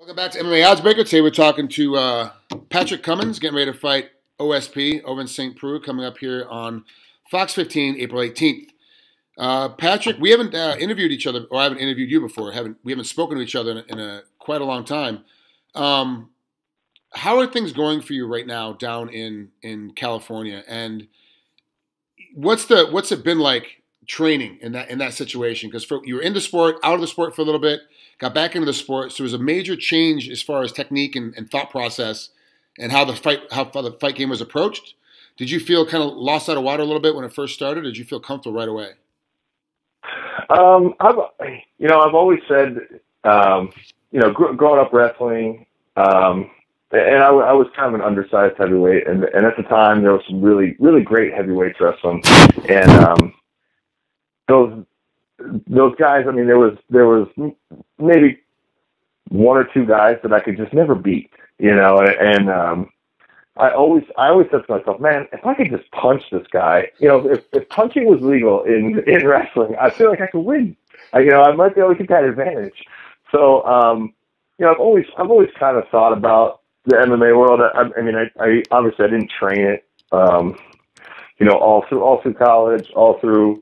Welcome back to MMA Oddsbreaker. Today we're talking to Patrick Cummins, getting ready to fight OSP, Ovince St. Preux, coming up here on Fox 15, April 18th. Patrick, we haven't interviewed each other, or I haven't interviewed you before. We haven't spoken to each other in quite a long time. How are things going for you right now down in California? And what's it been like training in that situation? Because you were in the sport, out of the sport for a little bit, got back into the sport, so it was a major change as far as technique and thought process and how the fight game was approached. Did you feel kind of lost out of water a little bit when it first started? Or did you feel comfortable right away? I've always said, growing up wrestling, and I was kind of an undersized heavyweight, and at the time there was some really, really great heavyweights wrestling, and those guys. I mean, there was maybe one or two guys that I could just never beat, and I always said to myself, man, if I could just punch this guy, if punching was legal in wrestling, I feel like I could win. I might be able to get that advantage. So, I've always kind of thought about the MMA world. I obviously I didn't train it, all through college, all through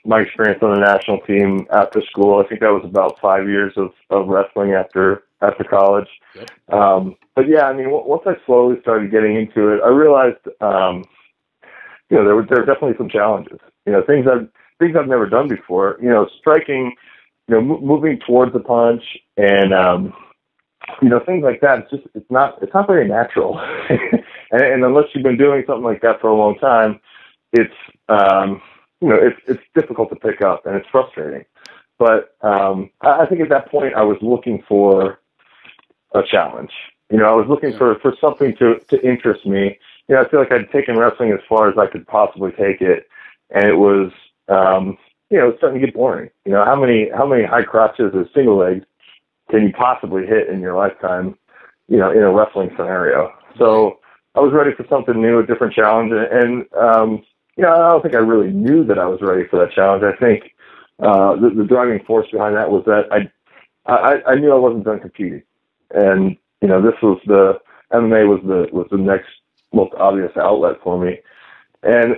my experience on the national team after school. I think that was about 5 years of wrestling after college. Yep. But yeah, once I slowly started getting into it, I realized, there were definitely some challenges. Things I've never done before. Striking, moving towards the punch, and things like that. It's not very natural. and unless you've been doing something like that for a long time, it's difficult to pick up, and it's frustrating. But I think at that point I was looking for a challenge. I was looking for something to interest me. I feel like I'd taken wrestling as far as I could possibly take it, and it was, it was starting to get boring. How many high crotches or single legs can you possibly hit in your lifetime, in a wrestling scenario? So I was ready for something new, a different challenge, and I don't think I really knew that I was ready for that challenge. I think the driving force behind that was that I knew I wasn't done competing, and this was the MMA was the next most obvious outlet for me, and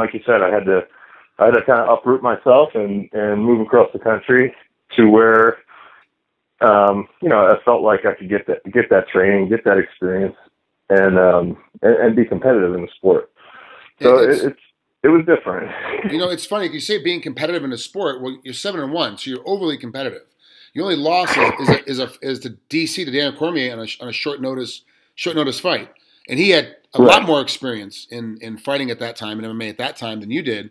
like you said, I had to kind of uproot myself and move across the country to where I felt like I could get that training, get that experience, and be competitive in the sport. So it was different. It's funny. You say being competitive in a sport. Well, you're 7-1, so you're overly competitive. Your only loss is to DC, to Daniel Cormier on a short notice fight, and he had a lot more experience in fighting at that time, in MMA at that time, than you did.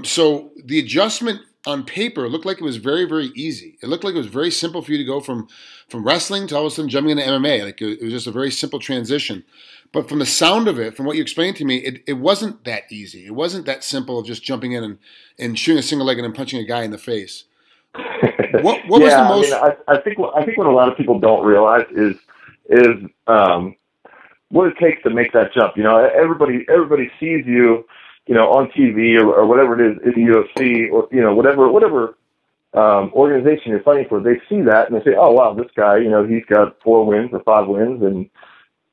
So the adjustment on paper looked like it was very, very easy. It looked like it was very simple for you to go from wrestling to all of a sudden jumping into MMA. Like it was just a very simple transition. But from the sound of it, from what you explained to me, it wasn't that easy. It wasn't that simple of just jumping in and shooting a single leg and then punching a guy in the face. What was the most? I think what a lot of people don't realize is what it takes to make that jump. Everybody sees you, on TV or whatever it is in the UFC or whatever organization you're fighting for. They see that and they say, "Oh wow, this guy, he's got 4 wins or 5 wins, and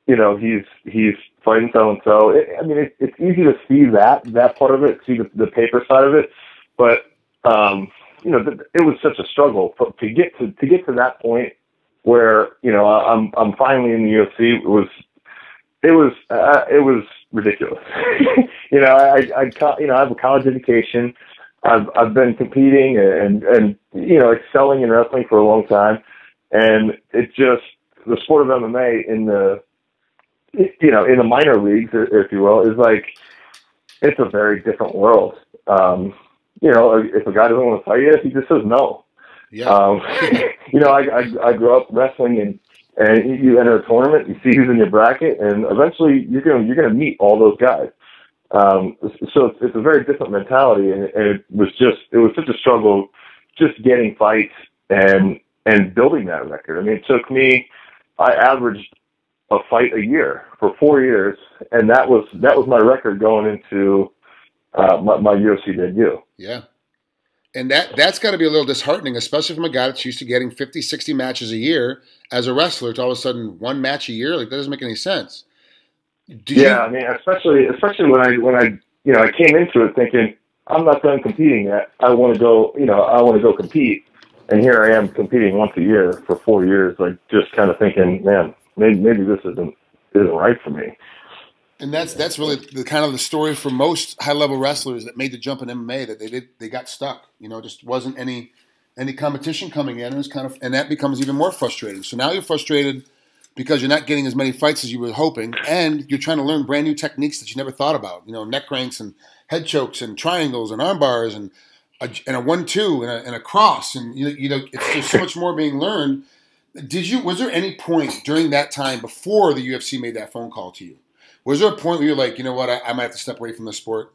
he's fighting so and so." It's easy to see that part of it, see the paper side of it, but it was such a struggle to get to that point where I'm finally in the UFC. It was ridiculous. I have a college education. I've been competing and excelling in wrestling for a long time, and it's just the sport of MMA in the minor leagues, if you will, is like it's a very different world. If a guy doesn't want to fight you, he just says no. Yeah. I grew up wrestling, and you enter a tournament, you see who's in your bracket, and eventually you're gonna meet all those guys. So it's a very different mentality, and it was such a struggle just getting fights and building that record. It took me, I averaged a fight a year for 4 years, and that was my record going into my UFC debut. Yeah. And that's got to be a little disheartening, especially from a guy that's used to getting 50, 60 matches a year as a wrestler. To all of a sudden one match a year, like that doesn't make any sense. I mean, especially when I came into it thinking I'm not done competing yet. I want to go compete, and here I am competing once a year for 4 years. Like just kind of thinking, man, maybe this isn't right for me. And that's really the kind of the story for most high level wrestlers that made the jump in MMA, that they got stuck. Just wasn't any competition coming in. It was and that becomes even more frustrating. So now you're frustrated because you're not getting as many fights as you were hoping, and you're trying to learn brand new techniques that you never thought about. Neck cranks and head chokes and triangles and arm bars and a 1-2 and a cross, and it's just so much more being learned. Was there any point during that time before the UFC made that phone call to you? Was there a point where you're like, you know what, I might have to step away from the sport?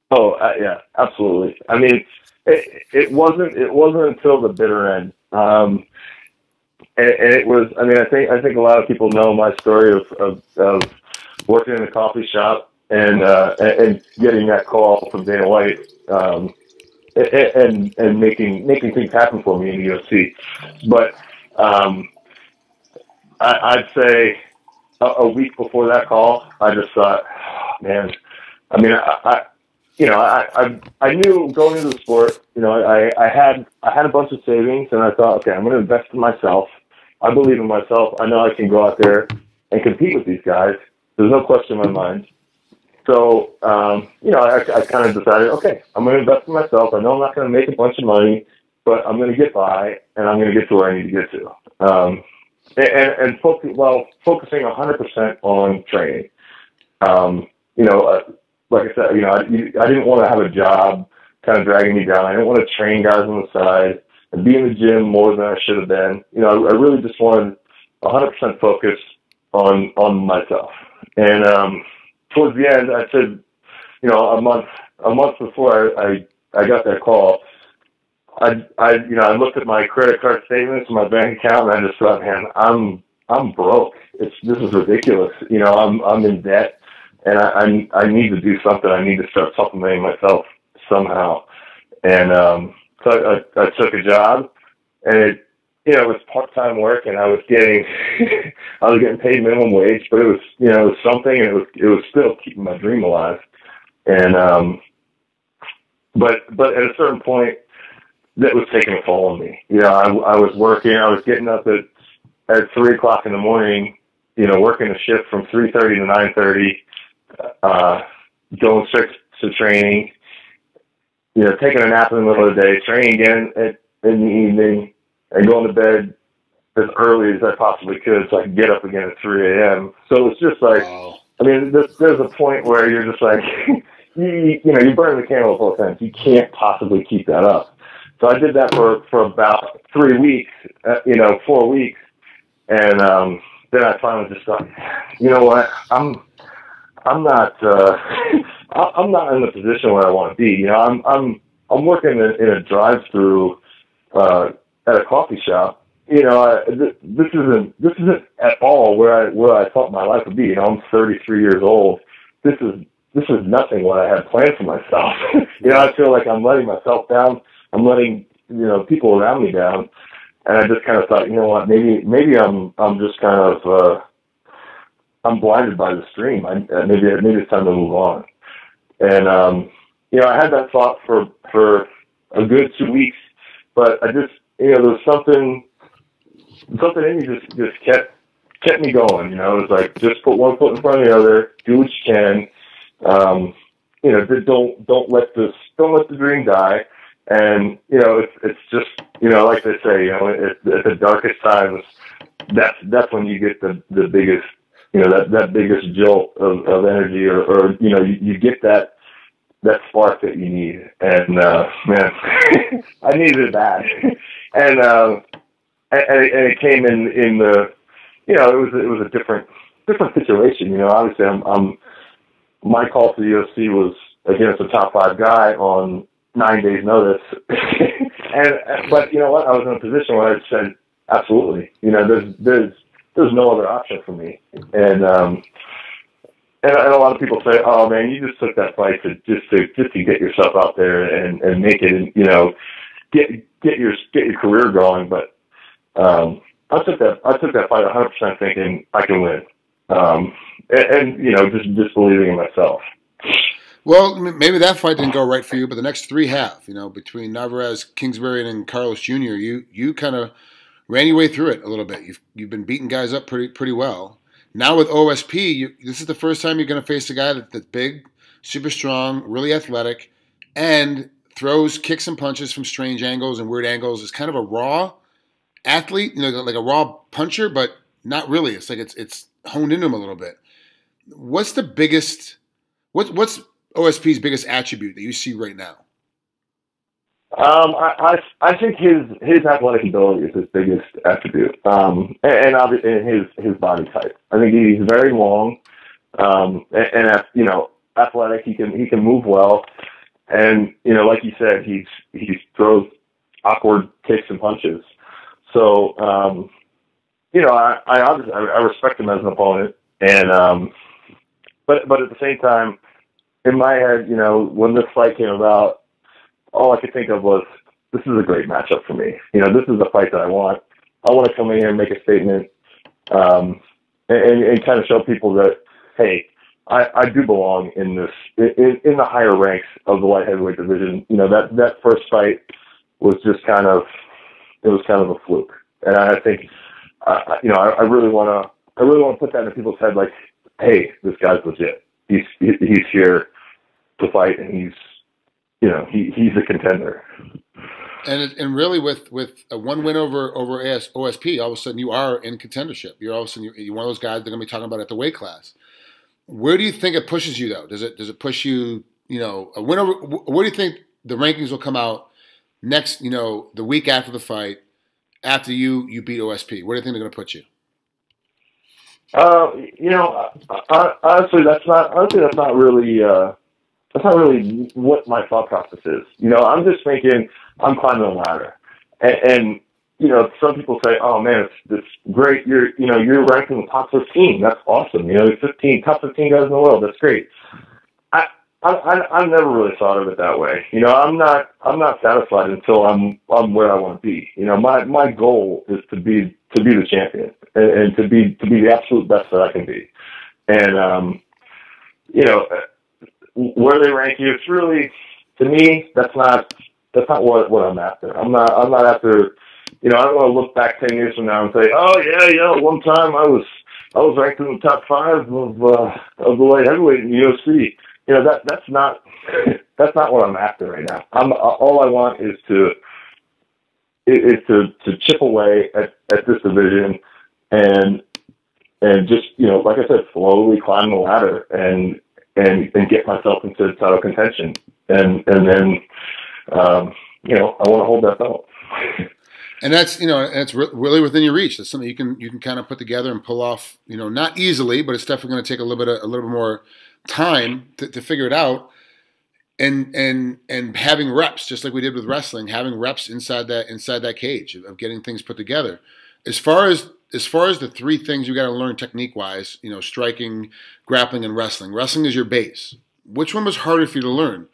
Oh, yeah, absolutely. I mean, it wasn't until the bitter end. And it was, I mean, I think a lot of people know my story of working in a coffee shop and getting that call from Dana White, and making things happen for me in the UFC. But, I'd say a week before that call, I just thought, man, I mean, I knew going into the sport, I had a bunch of savings, and I thought, okay, I'm going to invest in myself. I believe in myself. I know I can go out there and compete with these guys. There's no question in my mind. So, I kind of decided, okay, I'm going to invest in myself. I know I'm not going to make a bunch of money, but I'm going to get by, and I'm going to get to where I need to get to. Focusing 100% on training. Like I said, I didn't want to have a job kind of dragging me down. I didn't want to train guys on the side and be in the gym more than I should have been. I really just wanted 100% focus on myself. And towards the end, I said, a month before I got that call, I looked at my credit card statements and my bank account, and I just thought, man, I'm broke. This is ridiculous. I'm in debt, and I need to do something. I need to start supplementing myself somehow. And so I took a job, and it was part-time work, and I was getting paid minimum wage, but it was something, and it was still keeping my dream alive. And but at a certain point, that was taking a toll on me. I was working. I was getting up at 3:00 in the morning. Working a shift from 3:30 to 9:30. Going straight to training. Taking a nap in the middle of the day, training again in the evening, and going to bed as early as I possibly could so I could get up again at 3 a.m. So it's just like, wow. I mean, there's a point where you're just like, you burn the candle both ends. You can't possibly keep that up. So I did that for about 3 weeks, 4 weeks, and then I finally just thought, you know what, I'm not I'm not in the position where I want to be. I'm working in a drive-through at a coffee shop. This isn't at all where I thought my life would be. I'm 33 years old. This is nothing what I had planned for myself. I feel like I'm letting myself down. I'm letting people around me down, and I just kind of thought, you know what, maybe I'm just kind of I'm blinded by the stream. Maybe it's time to move on. And I had that thought for a good 2 weeks, but I just there was something in me just kept me going. It was like, just put one foot in front of the other, do what you can. Don't let the dream die. And it's just like they say, at the darkest times, that's when you get the biggest that biggest jolt of energy, or you get that spark that you need. And man, I needed it bad. And it came in the it was a different situation. Obviously my call to the UFC was against a top 5 guy on 9 days notice. But you know what? I was in a position where I said, absolutely. There's no other option for me. And and a lot of people say, "Oh man, you just took that fight to just to get yourself out there and make it, and get your career going." But I took that fight 100% thinking I can win, and just believing in myself. Well, maybe that fight didn't go right for you, but the next three have. Between Navarez, Kingsbury, and Carlos Jr., you kind of ran your way through it a little bit. You've been beating guys up pretty well. Now with OSP, this is the first time you're going to face a guy that's big, super strong, really athletic, and throws kicks and punches from strange angles and weird angles. Is kind of a raw athlete, like a raw puncher, but not really. It's like it's honed into him a little bit. What's the biggest? What's OSP's biggest attribute that you see right now? I think his athletic ability is his biggest attribute, and obviously his body type. I think he's very long, and athletic. He can move well, and like you said, he throws awkward kicks and punches. So I respect him as an opponent, and but at the same time, in my head, when this fight came about, all I could think of was, this is a great matchup for me. This is the fight that I want. I want to come in here and make a statement, and kind of show people that, hey, I do belong in this, in the higher ranks of the light heavyweight division. That first fight was just kind of a fluke. And I think, I really want to put that in people's head, like, hey, this guy's legit. He's here to fight, and he's a contender. And really, with a one win over OSP, all of a sudden you are in contendership. You're all of a sudden you're one of those guys they're going to be talking about at the weight class. Where do you think it pushes you though? Does it push you? A win over? Where do you think the rankings will come out next? The week after the fight, after you beat OSP. Where do you think they're going to put you? Honestly, that's not really. That's not really what my thought process is. I'm just thinking I'm climbing the ladder, and some people say, "Oh man, it's great. You're ranked in the top 15. That's awesome. Top 15 guys in the world. That's great." I've never really thought of it that way. I'm not satisfied until I'm where I want to be. My goal is to be the champion and to be the absolute best that I can be. And where they rank you, it's really, to me, that's not what I'm after. I'm not after. I don't want to look back 10 years from now and say, oh yeah, one time I was ranked in the top 5 of the light heavyweight in the UFC. That's not what I'm after right now. All I want is to chip away at this division and just, like I said, slowly climb the ladder and get myself into title contention. And then, I want to hold that belt. And that's, it's really within your reach. That's something you can kind of put together and pull off, not easily, but it's definitely going to take a little bit more time to figure it out. And having reps, just like we did with wrestling, having reps inside that cage of getting things put together. As far as the three things you got to learn technique wise, striking, grappling, and wrestling. Wrestling is your base. Which one was harder for you to learn,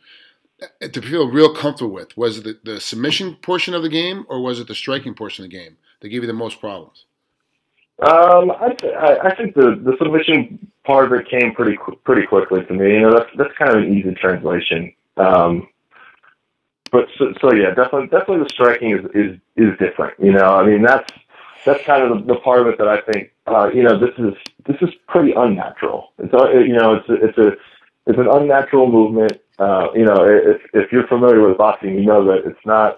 to feel real comfortable with? Was it the submission portion of the game, or was it the striking portion of the game that gave you the most problems? I think the submission part of it came pretty quickly to me. That's kind of an easy translation. But so yeah, definitely the striking is different. That's kind of the part of it that I think this is pretty unnatural. It's an unnatural movement. If you're familiar with boxing, you know that it's not.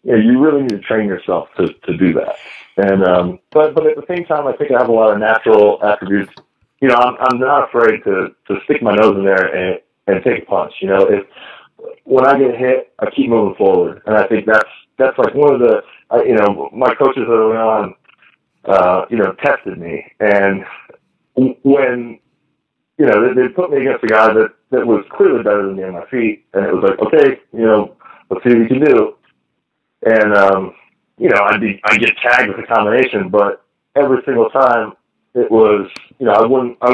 You really need to train yourself to do that. And but at the same time, I think I have a lot of natural attributes. I'm not afraid to stick my nose in there and take a punch. When I get hit, I keep moving forward, and I think that's like one of the my coaches early on tested me, and when they put me against a guy that was clearly better than me on my feet, and it was like, okay, let's see what you can do. And I get tagged with a combination, but every single time it was, you know, I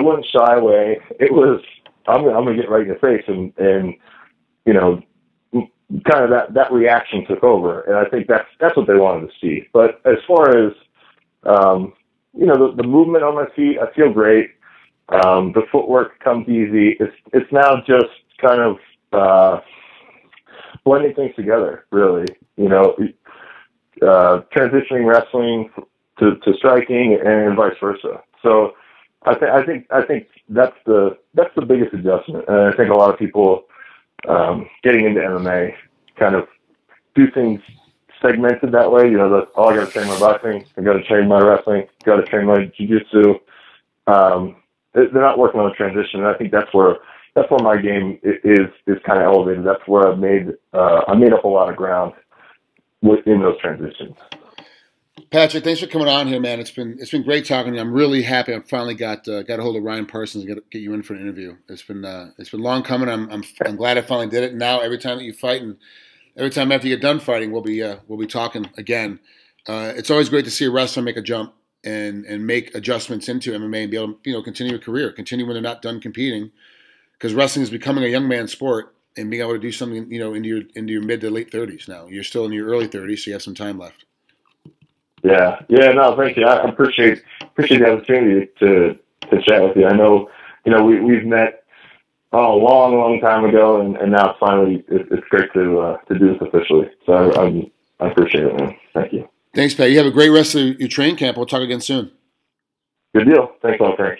wouldn't shy away. It was, I'm gonna get right in your face, and you know, kind of that reaction took over, and I think that's what they wanted to see. But as far as you know, the movement on my feet, I feel great. The footwork comes easy. It's now just kind of blending things together, really. You know, transitioning wrestling to striking and vice versa. So I think that's the biggest adjustment, and I think a lot of people getting into MMA kind of do things segmented that way. You know, that, oh, I got to train my boxing, I got to train my wrestling, got to train my jiu-jitsu. They're not working on the transition, and I think that's where my game is kind of elevated. That's where I made up a lot of ground within those transitions. Patrick, thanks for coming on here, man. It's been great talking to you. I'm really happy I finally got a hold of Ryan Parsons and get you in for an interview. It's been long coming. I'm glad I finally did it. Now every time that you fight and every time after you get done fighting, we'll be talking again. It's always great to see a wrestler make a jump and make adjustments into MMA and be able to, you know, continue a career, continue when they're not done competing, because wrestling is becoming a young man's sport, and being able to do something, you know, into your mid to late 30s now. You're still in your early 30s, so you have some time left. Yeah, no, thank you. I appreciate the opportunity to chat with you. I know, you know, we've met a long time ago, and now finally it's great to do this officially. So I appreciate it, man. Thank you. Thanks, Pat. You have a great rest of your training camp. We'll talk again soon. Good deal. Thanks a lot, Frank.